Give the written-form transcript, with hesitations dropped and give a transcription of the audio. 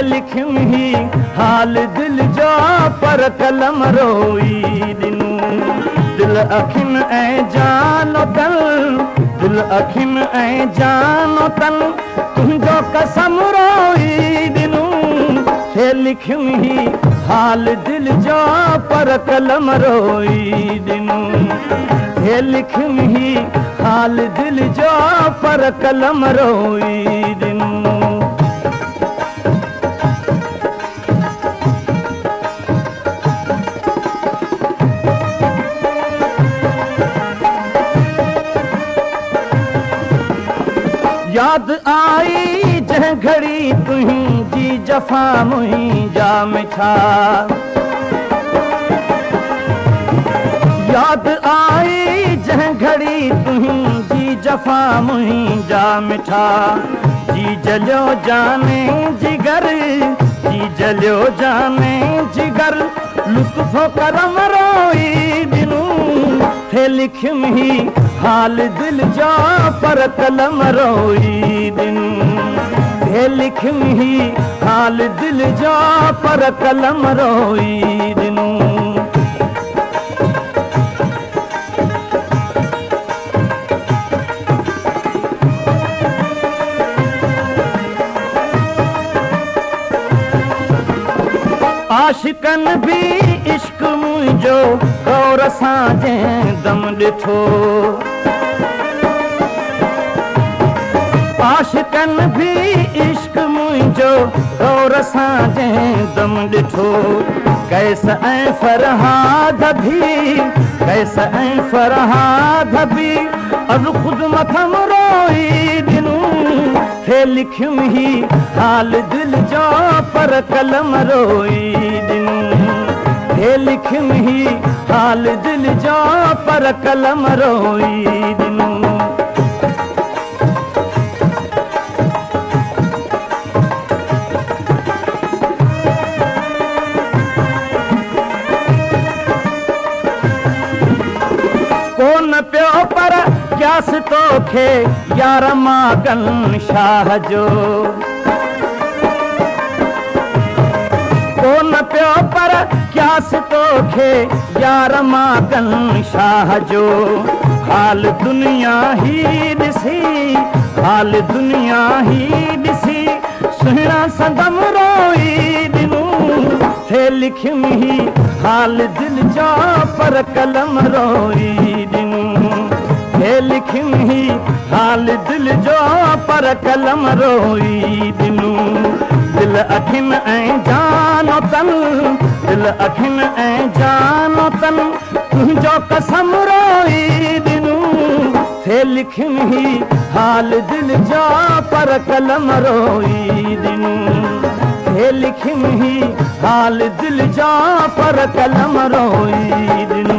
लिखियुमि ही हाल दिल जो पर कलम रोई ॾिनूं दिल अखियुनि ऐं जानो तन दिल अखियुनि ऐं जानो तन तुंहिंजो कसम रोई ॾिनूं लिखियुमि ही हाल दिल जो पर कलम रोई ॾिनूं लिखियुमि ही हाल दिल जो पर कलम रोई ॾिनूं याद आई जंहिं घड़ी तुंहिंजी जफ़ा मुंहिंजा मिठा याद आई जंहिं घड़ी तुंहिंजी जफ़ा मुंहिंजा मिठा जी जलियो जाने जिगर जी जलियो जाने जिगर लुत्फ़ो करम रोई ॾिनूं लिखियुमि ही हाल दिल जो पर कलम रोई ॾिनूं लिखियुमि ही हाल दिल जो पर कलम रोई ॾिनूं आशिकन भी इश्क मुंहिंजो गौर सां जंहिं दम ॾिठो आशिकन भी इश्क मुंहिंजो गौर सां जंहिं दम ॾिठो कैस ऐं फरहाद भी कैस ऐं फरहाद भी अज़ ख़ुदि मथम रोई ॾिनूं लिखियुमि ही हाल दिल जो पर कलम रोई ॾिनूं लिखियुमि ही हाल दिल जो पर कलम रोई ॾिनूं कोन पियो पर क्यास तोखे यार मागन शाह जो कोन पियो पर क्यास तोखे यार मागन शाह जो हाल दुनिया ही ॾिसी हाल दुनिया ही ॾिसी सुहिणा संदम रोई ॾिनूं लिखियुमि ही हाल दिल जो पर कलम रोई ॾिनूं लिखियुमि ही हाल दिल जो पर कलम रोई ॾिनूं दिल अखियुनि ऐं जानो तन दिल अखियुनि ऐं जानो तन तुंहिंजो कसम रोई ॾिनूं लिखियुमि ही हाल दिल जो पर कलम रोई ॾिनूं लिखियुमि ही हाल दिल जो पर कलम रोई ॾिनूं